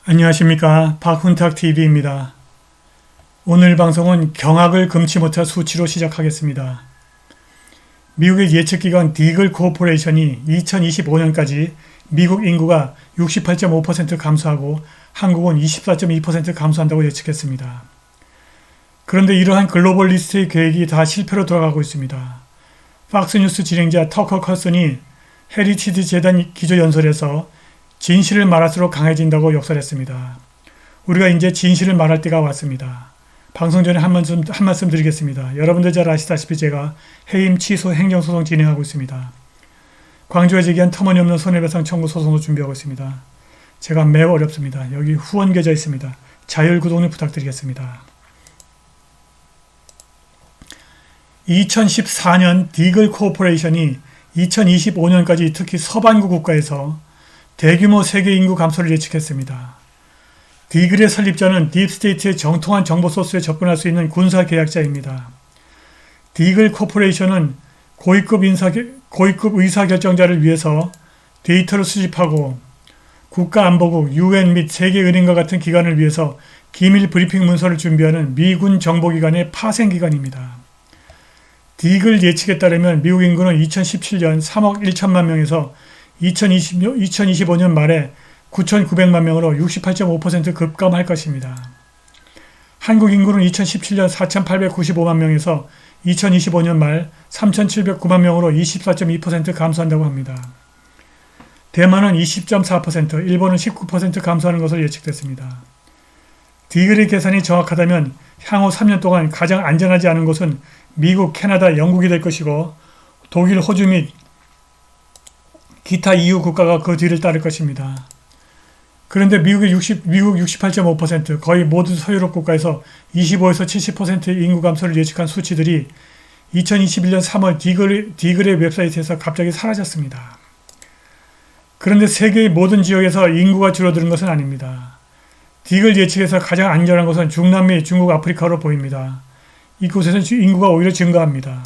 안녕하십니까. 박훈탁TV입니다. 오늘 방송은 경악을 금치 못할 수치로 시작하겠습니다. 미국의 예측기관 디글 코퍼레이션이 2025년까지 미국 인구가 68.5% 감소하고 한국은 24.2% 감소한다고 예측했습니다. 그런데 이러한 글로벌리스트의 계획이 다 실패로 돌아가고 있습니다. 팍스뉴스 진행자 터커 커슨이 헤리티지 재단 기조연설에서 진실을 말할수록 강해진다고 역설했습니다. 우리가 이제 진실을 말할 때가 왔습니다. 방송 전에 한 말씀 드리겠습니다. 여러분들 잘 아시다시피 제가 해임 취소 행정소송 진행하고 있습니다. 광주에 제기한 터무니없는 손해배상 청구 소송도 준비하고 있습니다. 제가 매우 어렵습니다. 여기 후원 계좌 있습니다. 자율 구독을 부탁드리겠습니다. 2014년 디글 코퍼레이션이 2025년까지 특히 서반구 국가에서 대규모 세계 인구 감소를 예측했습니다. 디글의 설립자는 딥스테이트의 정통한 정보 소스에 접근할 수 있는 군사 계약자입니다. 디글 코퍼레이션은 고위급 의사결정자를 위해서 데이터를 수집하고 국가안보국, UN 및 세계은행과 같은 기관을 위해서 기밀 브리핑 문서를 준비하는 미군 정보기관의 파생기관입니다. 디글 예측에 따르면 미국 인구는 2017년 3억 1천만 명에서 2025년 말에 9,900만 명으로 68.5% 급감할 것입니다. 한국 인구는 2017년 4,895만 명에서 2025년 말 3,709만 명으로 24.2% 감소한다고 합니다. 대만은 20.4%, 일본은 19% 감소하는 것으로 예측됐습니다. 디글의 계산이 정확하다면 향후 3년 동안 가장 안전하지 않은 곳은 미국, 캐나다, 영국이 될 것이고 독일, 호주 및 기타 EU 국가가 그 뒤를 따를 것입니다. 그런데 미국 68.5%, 거의 모든 서유럽 국가에서 25에서 70%의 인구 감소를 예측한 수치들이 2021년 3월 디글의 웹사이트에서 갑자기 사라졌습니다. 그런데 세계의 모든 지역에서 인구가 줄어드는 것은 아닙니다. 디글 예측에서 가장 안전한 것은 중남미, 중국, 아프리카로 보입니다. 이곳에서는 인구가 오히려 증가합니다.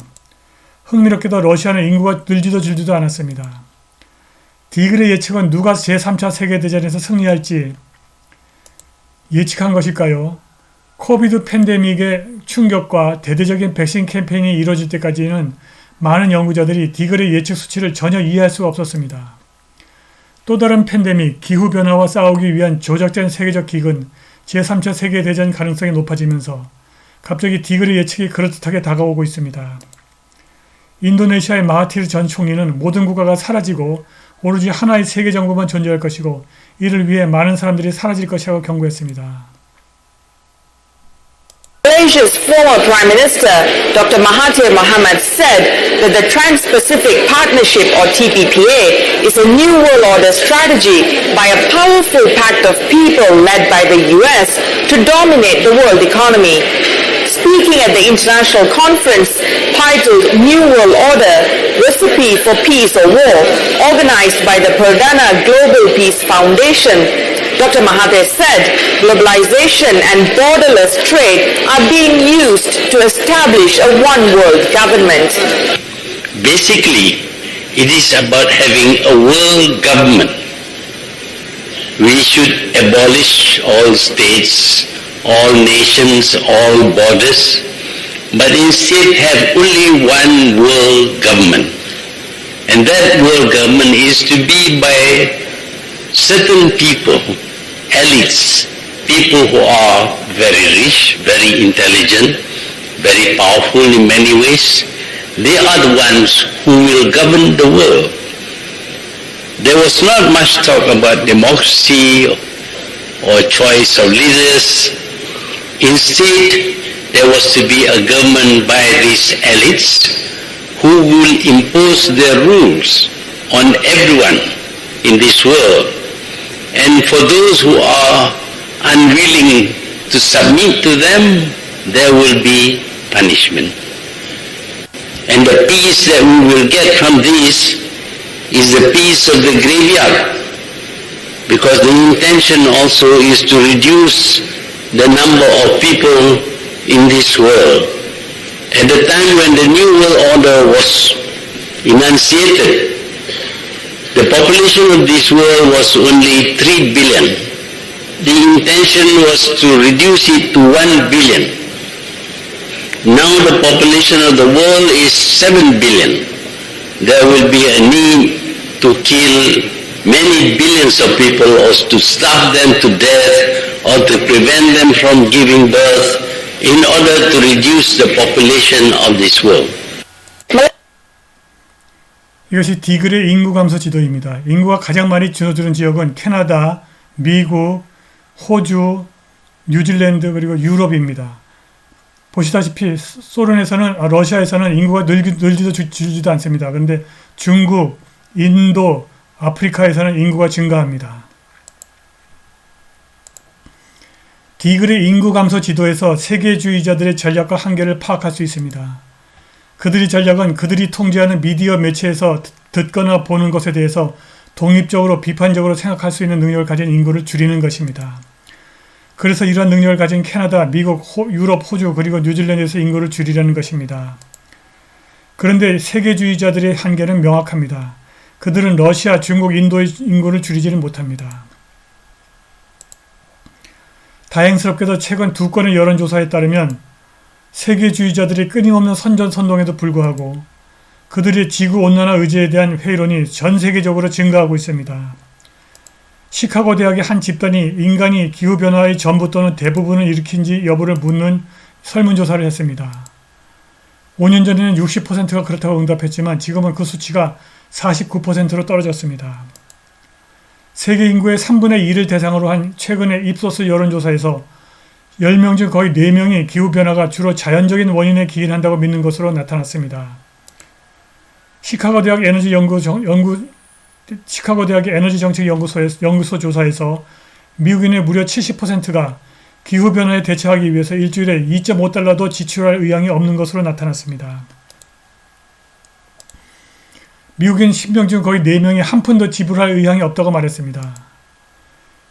흥미롭게도 러시아는 인구가 늘지도 줄지도 않았습니다. 디글의 예측은 누가 제3차 세계대전에서 승리할지 예측한 것일까요? 코비드 팬데믹의 충격과 대대적인 백신 캠페인이 이루어질 때까지는 많은 연구자들이 디글의 예측 수치를 전혀 이해할 수가 없었습니다. 또 다른 팬데믹, 기후변화와 싸우기 위한 조작된 세계적 기근, 제3차 세계대전 가능성이 높아지면서 갑자기 디글의 예측이 그럴듯하게 다가오고 있습니다. 인도네시아의 마하티르 전 총리는 모든 국가가 사라지고 오로지 하나의 세계 정부만 존재할 것이고 이를 위해 많은 사람들이 사라질 것이라고 경고했습니다. Malaysia's former Prime Minister, Dr. Mahathir Mohamad, said that the Trans-Pacific Partnership, or TPPA, is a New World Order strategy by a powerful pact of people led by the US to dominate the world economy. Speaking at the international conference titled New World Order, Recipe for Peace or War, organized by the Perdana Global Peace Foundation, Dr. Mahathir said globalization and borderless trade are being used to establish a one-world government. Basically, it is about having a world government. We should abolish all states, all nations, all borders, but instead have only one world government. And that world government is to be by certain people, elites, people who are very rich, very intelligent, very powerful in many ways. They are the ones who will govern the world. There was not much talk about democracy or choice of leaders. Instead, there was to be a government by these elites who will impose their rules on everyone in this world. And for those who are unwilling to submit to them, there will be punishment. And the peace that we will get from this is the peace of the graveyard, because the intention also is to reduce the number of people in this world. At the time when the New World Order was enunciated, the population of this world was only 3 billion. the intention was to reduce it to 1 billion. Now the population of the world is 7 billion. There will be a need to kill many billions of people or to starve them to death or to prevent them from giving birth in order to reduce the population of this world. 이것이 디글의 인구 감소 지도입니다. 인구가 가장 많이 줄어드는 지역은 캐나다, 미국, 호주, 뉴질랜드 그리고 유럽입니다. 보시다시피 러시아에서는 인구가 늘지도 줄지도 않습니다. 그런데 중국, 인도, 아프리카에서는 인구가 증가합니다. 디글의 인구 감소 지도에서 세계주의자들의 전략과 한계를 파악할 수 있습니다. 그들의 전략은 그들이 통제하는 미디어 매체에서 듣거나 보는 것에 대해서 독립적으로 비판적으로 생각할 수 있는 능력을 가진 인구를 줄이는 것입니다. 그래서 이러한 능력을 가진 캐나다, 미국, 유럽, 호주 그리고 뉴질랜드에서 인구를 줄이려는 것입니다. 그런데 세계주의자들의 한계는 명확합니다. 그들은 러시아, 중국, 인도의 인구를 줄이지는 못합니다. 다행스럽게도 최근 2건의 여론조사에 따르면 세계주의자들의 끊임없는 선전선동에도 불구하고 그들의 지구온난화 의지에 대한 회의론이 전 세계적으로 증가하고 있습니다. 시카고 대학의 한 집단이 인간이 기후변화의 전부 또는 대부분을 일으킨지 여부를 묻는 설문조사를 했습니다. 5년 전에는 60%가 그렇다고 응답했지만 지금은 그 수치가 49%로 떨어졌습니다. 세계 인구의 3분의 1을 대상으로 한 최근의 입소스 여론조사에서 10명 중 거의 4명이 기후변화가 주로 자연적인 원인에 기인한다고 믿는 것으로 나타났습니다. 시카고 대학의 에너지 정책 연구소 조사에서 미국인의 무려 70%가 기후변화에 대처하기 위해서 일주일에 2.5달러도 지출할 의향이 없는 것으로 나타났습니다. 미국인 10명 중 거의 4명이 한 푼도 지불할 의향이 없다고 말했습니다.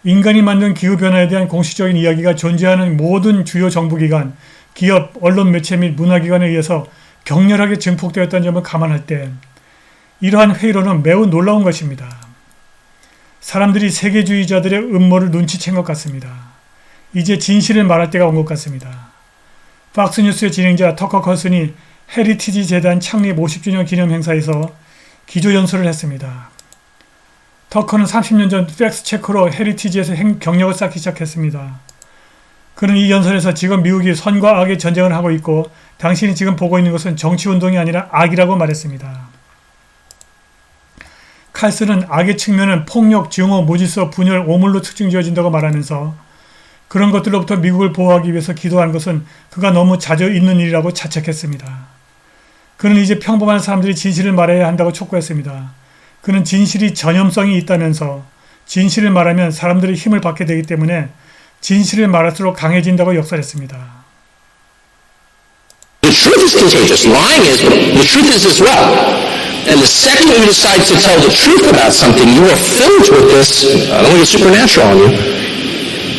인간이 만든 기후변화에 대한 공식적인 이야기가 존재하는 모든 주요 정부기관, 기업, 언론 매체 및 문화기관에 의해서 격렬하게 증폭되었다는 점을 감안할 때 이러한 회의론은 매우 놀라운 것입니다. 사람들이 세계주의자들의 음모를 눈치챈 것 같습니다. 이제 진실을 말할 때가 온 것 같습니다. 팍스뉴스의 진행자 터커 컬슨이 헤리티지 재단 창립 50주년 기념 행사에서 기조연설을 했습니다. 터커는 30년 전 팩스체크로 헤리티지에서 경력을 쌓기 시작했습니다. 그는 이 연설에서 지금 미국이 선과 악의 전쟁을 하고 있고 당신이 지금 보고 있는 것은 정치운동이 아니라 악이라고 말했습니다. 칼슨은 악의 측면은 폭력, 증오, 무질서, 분열, 오물로 특징지어진다고 말하면서 그런 것들로부터 미국을 보호하기 위해서 기도한 것은 그가 너무 자주 있는 일이라고 자책했습니다. 그는 이제 평범한 사람들이 진실을 말해야 한다고 촉구했습니다. 그는 진실이 전염성이 있다면서 진실을 말하면 사람들이 힘을 받게 되기 때문에 진실을 말할수록 강해진다고 역설했습니다. The truth is contagious. Lying is, but the truth is as well. And the second you decide to tell the truth about something, you are filled with this, I don't want to get supernatural on you,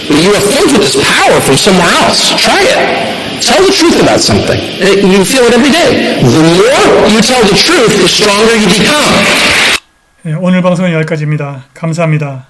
but you are filled with this power from somewhere else. Try it. Tell the truth about something. You feel it every day. The more you tell the truth, the stronger you become. 오늘 방송은 여기까지입니다. 감사합니다.